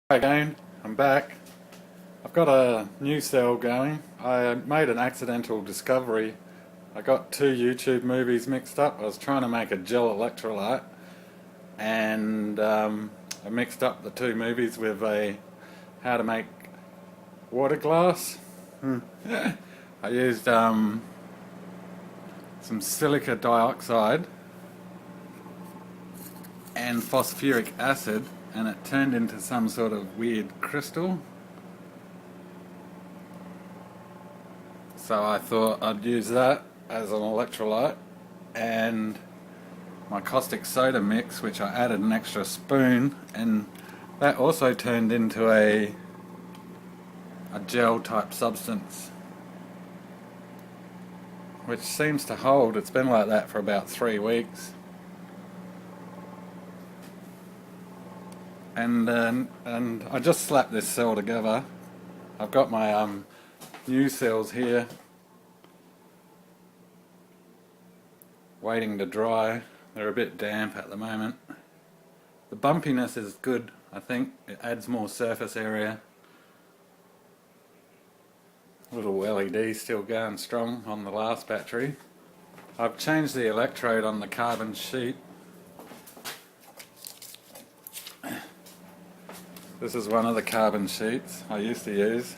Hi again, I'm back. I've got a new cell going. I made an accidental discovery. I got two YouTube movies mixed up. I was trying to make a gel electrolyte and I mixed up the two movies with how to make water glass. I used some silica dioxide and phosphoric acid, and it turned into some sort of weird crystal. So I thought I'd use that as an electrolyte, and my caustic soda mix, which I added an extra spoon, and that also turned into a gel type substance, which seems to hold. It's been like that for about 3 weeks. And I just slapped this cell together. I've got my new cells here waiting to dry. They're a bit damp at the moment. The bumpiness is good, I think. It adds more surface area. Little LED still going strong on the last battery. I've changed the electrode on the carbon sheet. This is one of the carbon sheets I used to use.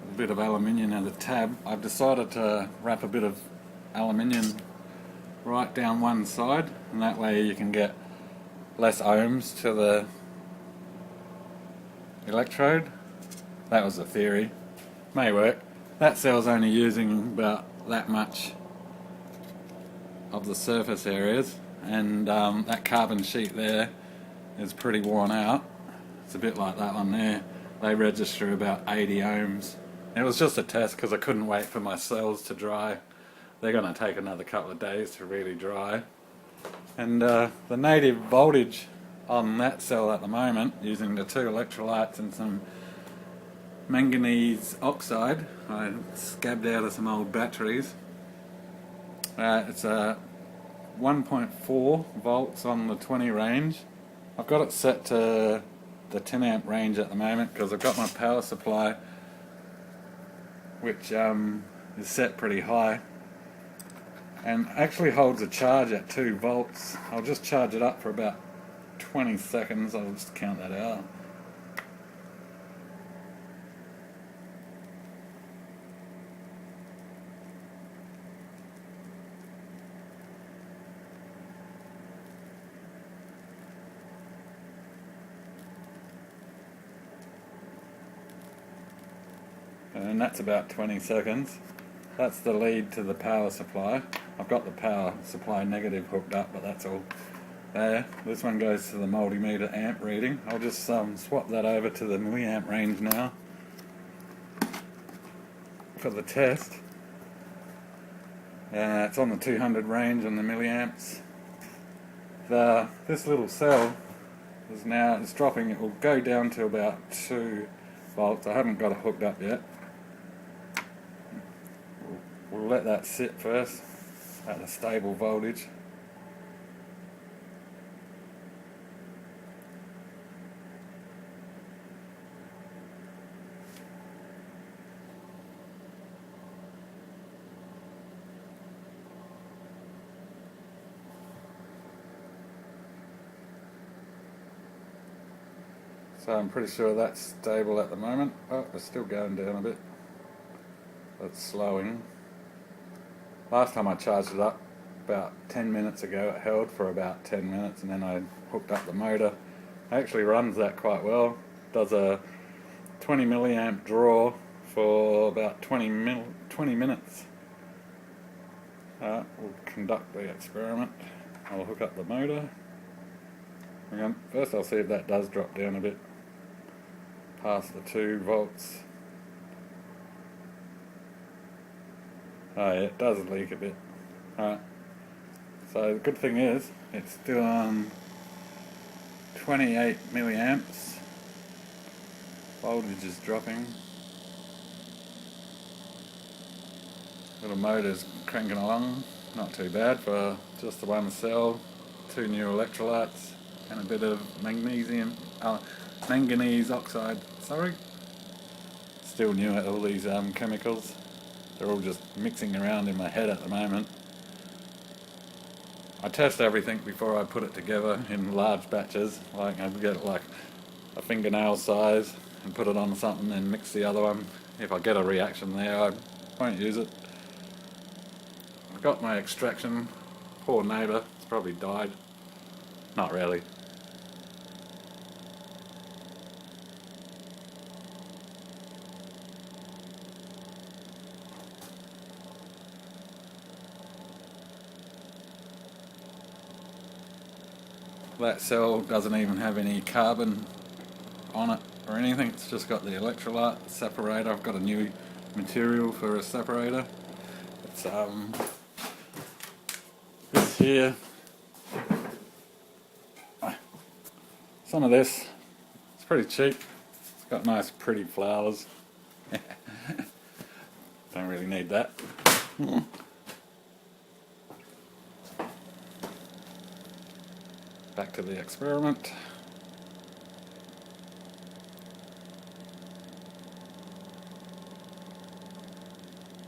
A bit of aluminium in the tab. I've decided to wrap a bit of aluminium right down one side, and that way you can get less ohms to the electrode. That was the theory. May work. That cell's only using about that much of the surface areas, and that carbon sheet there is pretty worn out. It's a bit like that one there. They register about 80 ohms. It was just a test because I couldn't wait for my cells to dry. They're going to take another couple of days to really dry. And the native voltage on that cell at the moment, using the two electrolytes and some manganese oxide, I scabbed out of some old batteries. It's a 1.4 volts on the 20 range. I've got it set to the 10 amp range at the moment because I've got my power supply, which is set pretty high and actually holds a charge at 2 volts. I'll just charge it up for about 20 seconds. I'll just count that out. And that's about 20 seconds. That's the lead to the power supply. I've got the power supply negative hooked up, but that's all there. This one goes to the multimeter amp reading. I'll just swap that over to the milliamp range now for the test. It's on the 200 range on the milliamps. This little cell is now dropping. It will go down to about 2 volts. I haven't got it hooked up yet. We'll let that sit first at a stable voltage. So I'm pretty sure that's stable at the moment. Oh, it's still going down a bit. It's slowing. Last time I charged it up about 10 minutes ago, it held for about 10 minutes, and then I hooked up the motor. It actually runs that quite well. Does a 20 milliamp draw for about 20 minutes. We'll conduct the experiment. I'll hook up the motor. First I'll see if that does drop down a bit past the 2 volts. Oh yeah, it does leak a bit. Alright. So the good thing is, it's still on 28 milliamps. Voltage is dropping. Little motor's cranking along. Not too bad for just the one cell. 2 new electrolytes and a bit of magnesium, manganese oxide. Sorry. Still new at all these chemicals. They're all just mixing around in my head at the moment. I test everything before I put it together in large batches. Like I get like a fingernail size and put it on something and mix the other one. If I get a reaction there, I won't use it. I've got my extraction. Poor neighbour, it's probably died. Not really. That cell doesn't even have any carbon on it or anything. It's just got the electrolyte separator. I've got a new material for a separator. It's this here. Some of this. It's pretty cheap. It's got nice pretty flowers. Don't really need that. Back to the experiment.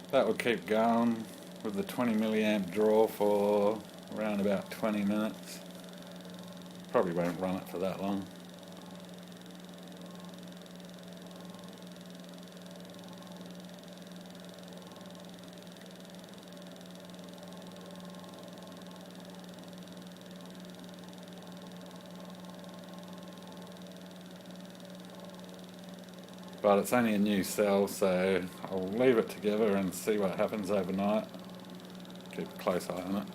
That will keep going with the 20 milliamp draw for around about 20 minutes. Probably won't run it for that long. But it's only a new cell, so I'll leave it together and see what happens overnight. Keep a close eye on it.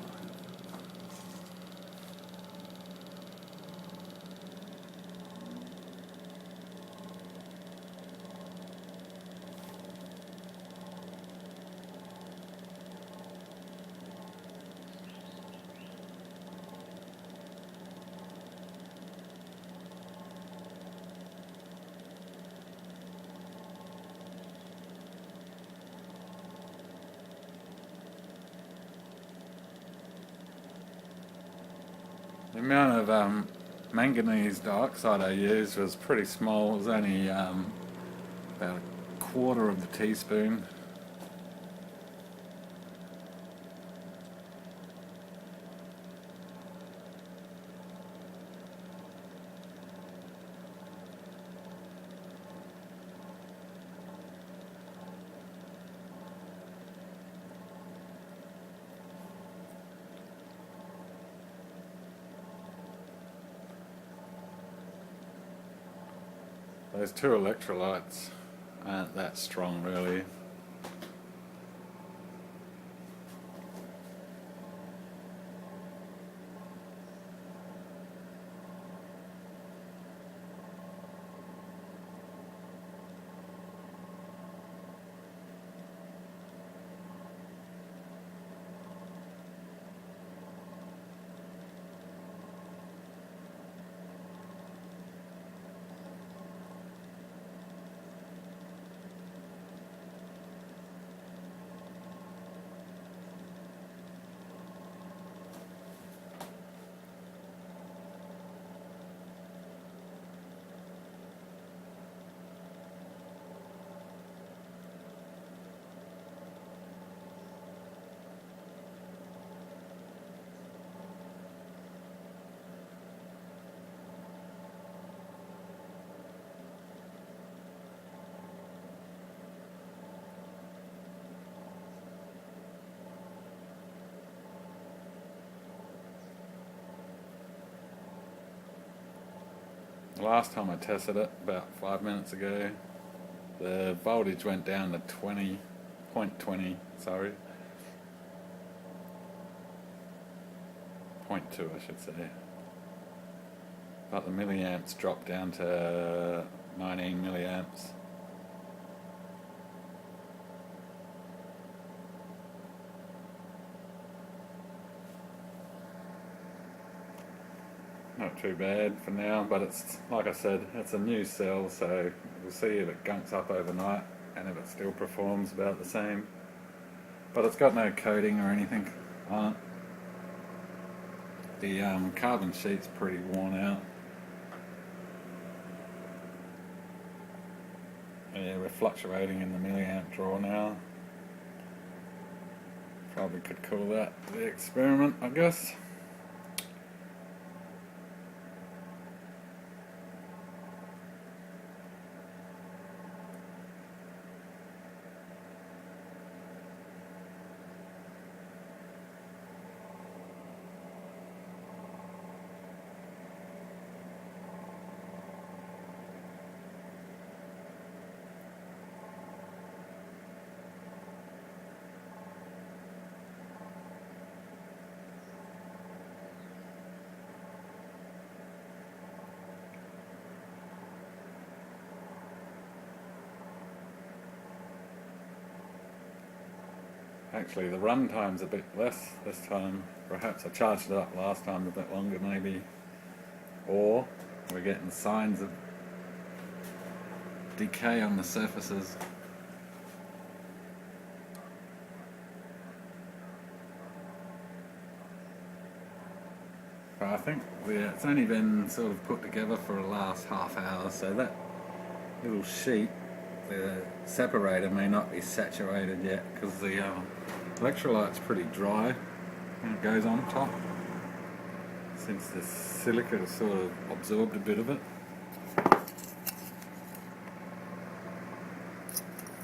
The amount of manganese dioxide I used was pretty small. It was only about a quarter of the teaspoon. Those two electrolytes aren't that strong really. Last time I tested it, about 5 minutes ago, the voltage went down to 20.20, sorry. 0.2 I should say. But the milliamps dropped down to 19 milliamps. Not too bad for now, but it's, like I said, it's a new cell, so we'll see if it gunks up overnight and if it still performs about the same. But it's got no coating or anything on it. The carbon sheet's pretty worn out. fluctuating in the milliamp draw now. Probably could call that the experiment, I guess. Actually, the run time's a bit less this time. Perhaps I charged it up last time a bit longer maybe. Or we're getting signs of decay on the surfaces. But I think it's only been sort of put together for the last half hour, so that little sheet, the separator, may not be saturated yet because the electrolyte's pretty dry when it goes on top, since the silica has sort of absorbed a bit of it.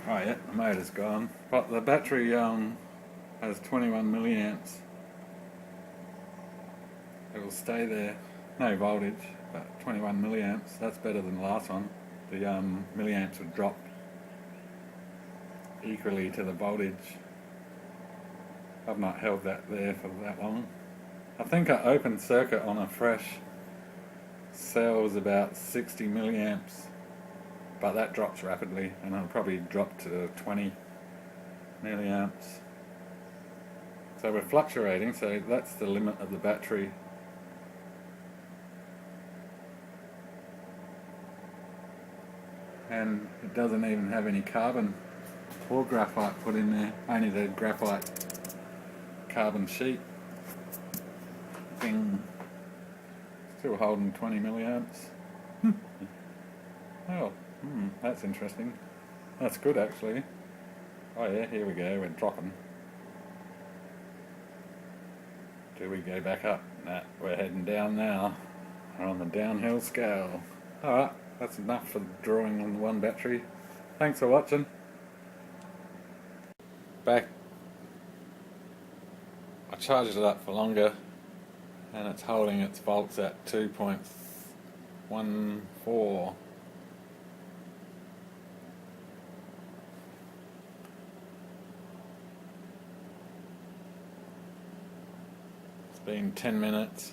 Oh yeah, the motor's gone, but the battery has 21 milliamps. It will stay there, no voltage, but 21 milliamps. That's better than the last one. The milliamps would drop equally to the voltage. I've not held that there for that long. I think an open circuit on a fresh cell is about 60 milliamps, but that drops rapidly, and it'll probably drop to 20 milliamps. So we're fluctuating, so that's the limit of the battery. And it doesn't even have any carbon or graphite put in there, only the graphite carbon sheet thing. Still holding 20 milliamps. Oh, that's interesting. That's good actually. Oh yeah, here we go, we're dropping. Do we go back up? Nah, we're heading down now. We're on the downhill scale. Alright, that's enough for drawing on the one battery. Thanks for watching. Back. I charged it up for longer and it's holding its volts at 2.14. It's been 10 minutes.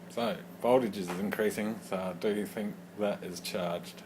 So voltage is increasing, so I do think that is charged.